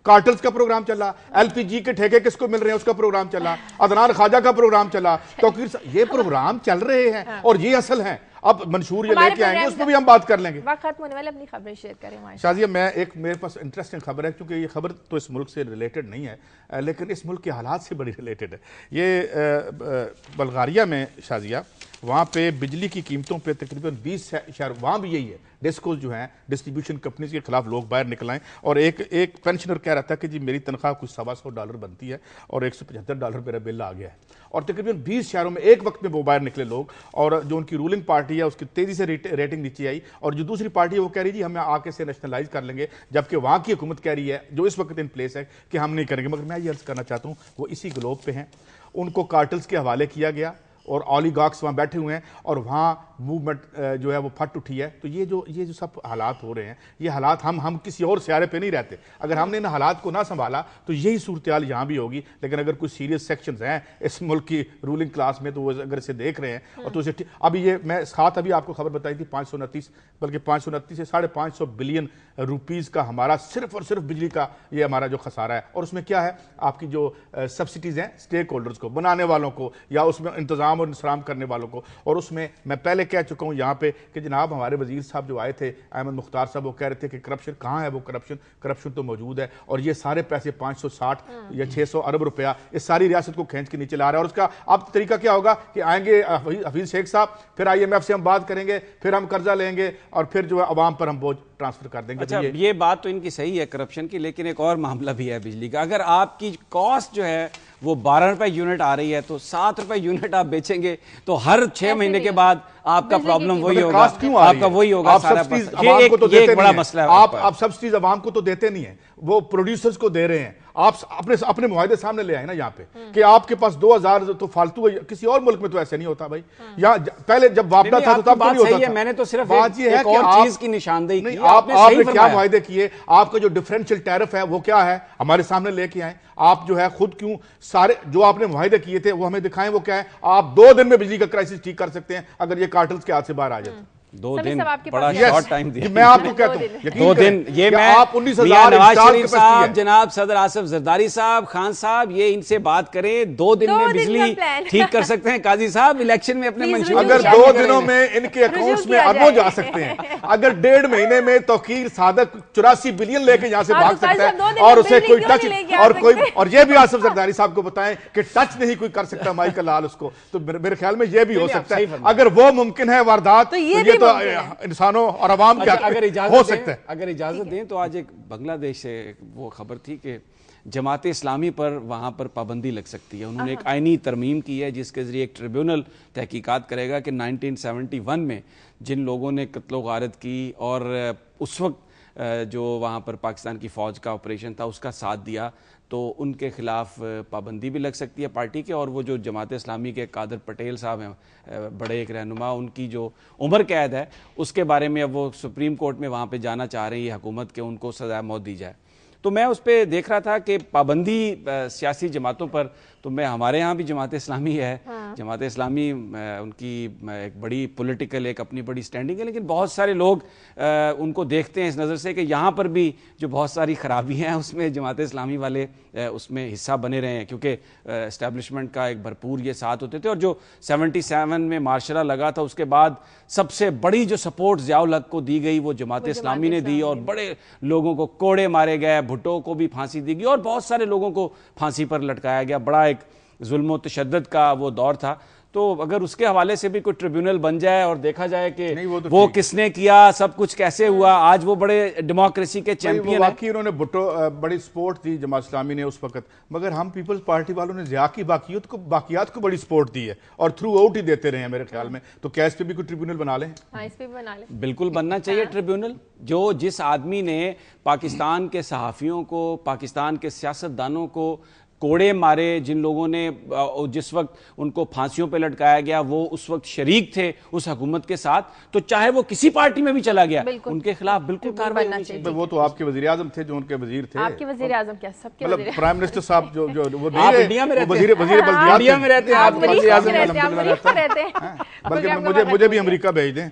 कार्टल्स का प्रोग्राम चला, एलपीजी के ठेके किसको मिल रहे हैं उसका प्रोग्राम चला, अदनान ख्वाजा का प्रोग्राम चला, तो ये प्रोग्राम चल रहे हैं और ये असल है। अब मंशूर ये लेके आएंगे, उसमें भी हम बात कर लेंगे। वक्त खत्म होने वाले, अपनी खबरें शेयर करें। शाजिया, मैं एक मेरे पास इंटरेस्टिंग खबर है, क्योंकि ये खबर तो इस मुल्क से रिलेटेड नहीं है, लेकिन इस मुल्क के हालात से बड़ी रिलेटेड है। ये बल्गारिया में शाजिया, वहाँ पे बिजली की कीमतों पे तकरीबन 20 शहर, वहाँ भी यही है, डिस्कोस जो हैं डिस्ट्रीब्यूशन कंपनीज के खिलाफ लोग बाहर निकल आए। और एक पेंशनर कह रहा था कि जी मेरी तनख्वाह कुछ $125 बनती है और $175 मेरा बिल आ गया है। और तकरीबन 20 शहरों में एक वक्त में वो बाहर निकले लोग, और जो उनकी रूलिंग पार्टी है उसकी तेजी से रेटिंग नीचे आई, और जो दूसरी पार्टी है वो कह रही जी हमें आके से नेशनलाइज कर लेंगे, जबकि वहाँ की हुकूमत कह रही है जो इस वक्त इन प्लेस है कि हम नहीं करेंगे। मगर मैं ये अर्ज करना चाहता हूँ, वो इसी ग्लोब पे हैं, उनको कार्टल्स के हवाले किया गया और ऑलिगार्क्स वहाँ बैठे हुए हैं और वहाँ मूवमेंट जो है वो फट उठी है। तो ये जो सब हालात हो रहे हैं, ये हालात हम किसी और सियारे पे नहीं रहते। अगर हमने इन हालात को ना संभाला तो यही सूरत-ए-हाल यहाँ भी होगी। लेकिन अगर कुछ सीरियस सेक्शंस हैं इस मुल्क की रूलिंग क्लास में, तो वो अगर इसे देख रहे हैं और तो उसे अभी ये मैं साथ अभी आपको खबर बताई थी 529 बल्कि 529 से 550 बिलियन रुपीज़ का हमारा सिर्फ और सिर्फ बिजली का ये हमारा जो खसारा है। और उसमें क्या है, आपकी जो सब्सिडीज़ हैं स्टेक होल्डर्स को, बनाने वालों को, या उसमें इंतजाम और इंतजाम करने वालों को। और उसमें मैं पहले कह चुका हूं यहां पे कि जनाब हमारे वजीर साहब जो आए थे अहमद मुख्तार साहब, वो कह रहे थे कि करप्शन कहां है, वो करप्शन तो मौजूद है, और ये सारे पैसे 560 या 600 अरब रुपया इस सारी रियासत को खींच के नीचे ला रहा है। और उसका अब तरीका क्या होगा कि आएंगे हफीज शेख साहब, फिर IMF से हम बात करेंगे, फिर हम कर्जा लेंगे और फिर जो है अवाम पर हम बोझ ट्रांसफर कर देंगे। अच्छा, ये बात तो इनकी सही है करप्शन की, लेकिन एक और मामला भी है बिजली का। अगर आपकी कॉस्ट जो है वो 12 रुपए यूनिट आ रही है, तो 7 रुपए यूनिट आप बेचेंगे तो हर 6 महीने के बाद आपका प्रॉब्लम वही होगा, आपका वही होगा सारा। ये एक बड़ा मसला है। आप सब्सिडीज अवाम को तो देते नहीं है, वो प्रोड्यूसर्स को दे रहे हैं। आप अपने मुआहदे सामने ले आए ना यहाँ पे कि आपके पास 2000 तो फालतू है। किसी और मुल्क में तो ऐसे नहीं होता भाई। यहाँ पहले जब वापदा था तो तब नहीं होता था। मैंने तो सिर्फ बात ये है कि और चीज की निशानदेही की। आपने क्या मुआहदे किए, आपका जो डिफरेंशियल टैरिफ है वो क्या है, हमारे सामने लेके आए। आप जो है खुद क्यों सारे जो आपने मुआहदे किए थे वो हमें दिखाएं, वो क्या है। आप 2 दिन में बिजली का क्राइसिस ठीक कर सकते हैं अगर ये कार्टल्स के हाथ से बाहर आ जाते। 2 दिन बड़ा शॉर्ट टाइम दिया। मैं आपको कहता हूं 2 दिन। ये मैं आप 19,000 नवाज शरीफ साहब, जनाब सदर आसिफ जरदारी साहब, खान साहब, ये इनसे बात करें 2 दिन में बिजली ठीक कर सकते हैं। काजी साहब इलेक्शन में अपने मंशूर, अगर 2 दिनों में इनके अकाउंट्स में अरबों जा सकते हैं, अगर 1.5 महीने में तौकीर सादक 84 बिलियन लेके यहाँ से भाग सकता है और उसे कोई टच और ये भी आसिफ जरदारी साहब को बताएं कि टच नहीं कोई कर सकता माइकल लाल उसको, तो मेरे ख्याल में ये भी हो सकता है। अगर वो मुमकिन है वारदात, तो ये तो और अवाम क्या अगर हो सकता है। अगर इजाजत दें तो आज एक बांग्लादेश से वो खबर थी कि जमात इस्लामी पर वहां पर पाबंदी लग सकती है। उन्होंने एक आईनी तरमीम की है जिसके जरिए एक ट्रिब्यूनल तहकीकात करेगा कि 1971 में जिन लोगों ने कत्लो गारत की और उस वक्त जो वहाँ पर पाकिस्तान की फ़ौज का ऑपरेशन था उसका साथ दिया, तो उनके खिलाफ पाबंदी भी लग सकती है पार्टी के। और वो जो जमात इस्लामी के कादर पटेल साहब हैं, बड़े एक रहनुमा, उनकी जो उम्र कैद है उसके बारे में अब वो सुप्रीम कोर्ट में वहाँ पे जाना चाह रही है हुकूमत के, उनको सज़ा मौत दी जाए। तो मैं उस पर देख रहा था कि पाबंदी सियासी जमातों पर, तो मैं हमारे यहाँ भी जमात इस्लामी है। जमात इस्लामी उनकी एक बड़ी पॉलिटिकल एक अपनी बड़ी स्टैंडिंग है, लेकिन बहुत सारे लोग उनको देखते हैं इस नज़र से कि यहाँ पर भी जो बहुत सारी खराबियाँ हैं उसमें जमात इस्लामी वाले उसमें हिस्सा बने रहे हैं, क्योंकि इस्टेब्लिशमेंट का एक भरपूर ये साथ होते थे। और जो 77 में मार्शल लगा था उसके बाद सबसे बड़ी जो सपोर्ट ज़ियाउल हक को दी गई वो जमात इस्लामी ने दी, और बड़े लोगों को कोड़े मारे गए, भुट्टो को भी फांसी दी गई और बहुत सारे लोगों को फांसी पर लटकाया गया। बड़ा एक जुल्म और तशद्दुद का वो दौर था। तो अगर उसके हवाले से भी कोई ट्रिब्यूनल बन जाए और देखा जाए कि वो किसने किया, सब कुछ कैसे हुआ, आज वो बड़े डेमोक्रेसी के चैंपियन हैं। उन्होंने भुट्टो बड़ी सपोर्ट दी जमात इस्लामी ने उस वक्त, मगर हम पीपल्स पार्टी वालों ने ज़िया की बाकियात को बड़ी सपोर्ट दी है और थ्रू आउट ही देते रहे हैं मेरे ख्याल में। तो क्या इस पे भी कोई ट्रिब्यूनल बना लें? इस पे भी बना लें, बिल्कुल बनना चाहिए ट्रिब्यूनल। जो जिस आदमी ने पाकिस्तान के सहाफ़ियों को, पाकिस्तान के सियासतदानों को कोड़े मारे, जिन लोगों ने जिस वक्त उनको फांसियों पे लटकाया गया वो उस वक्त शरीक थे उस हुकूमत के साथ, तो चाहे वो किसी पार्टी में भी चला गया उनके खिलाफ बिल्कुल कार्रवाई होनी चाहिए। वो तो आपके वज़ीर आज़म थे जो उनके वज़ीर थे। आपके वज़ीर आज़म क्या सबके मतलब प्राइम मिनिस्टर साहब जो वो इंडिया में रहते हैं, इंडिया में रहते हैं, आप वज़ीर आज़म रहते हैं। बल्कि मुझे भी अमेरिका भेज दें,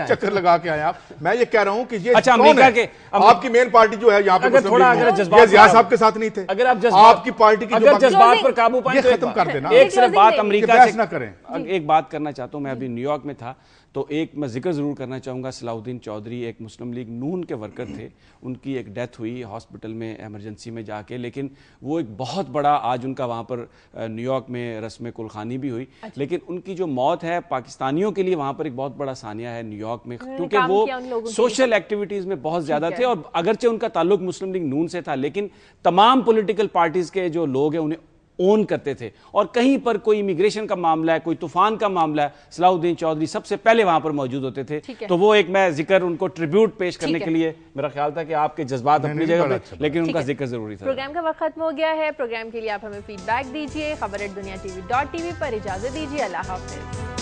चक्कर लगा के आए आप। मैं ये कह रहा हूँ कि ये अच्छा अमेरिका के आपकी मेन पार्टी जो है यहाँ पे थोड़ा ज़िया साहब के साथ नहीं थे। अगर आप आपकी पार्टी की जज्बात पर काबू पाएं तो खत्म कर देना। एक सिर्फ बात अमेरिका से ना करें। एक बात करना चाहता हूं, मैं अभी न्यूयॉर्क में था तो एक मैं जिक्र जरूर करना चाहूंगा। सलाउद्दीन चौधरी एक मुस्लिम लीग नून के वर्कर थे, उनकी एक डेथ हुई हॉस्पिटल में इमरजेंसी में जाके, लेकिन वो एक बहुत बड़ा आज उनका वहाँ पर न्यूयॉर्क में रस्म कुलखानी भी हुई। लेकिन उनकी जो मौत है पाकिस्तानियों के लिए वहाँ पर एक बहुत बड़ा सानिया है न्यूयॉर्क में, क्योंकि वो सोशल एक्टिविटीज़ में बहुत ज़्यादा थे। और अगरचे उनका ताल्लुक मुस्लिम लीग नून से था, लेकिन तमाम पॉलिटिकल पार्टीज़ के जो लोग हैं उन्हें ओन करते थे। और कहीं पर कोई इमिग्रेशन का मामला है, कोई तूफान का मामला है, सलाउद्दीन चौधरी सबसे पहले वहां पर मौजूद होते थे। तो वो एक मैं जिक्र उनको ट्रिब्यूट पेश करने के लिए मेरा ख्याल था कि आपके जज्बात अपनी जगह पे, लेकिन उनका जिक्र जरूरी था। प्रोग्राम का वक्त खत्म हो गया है। प्रोग्राम के लिए आप हमें फीडबैक दीजिए। खबर@दुनिया TV.tv पर इजाजत दीजिए। अल्लाह हाफिज।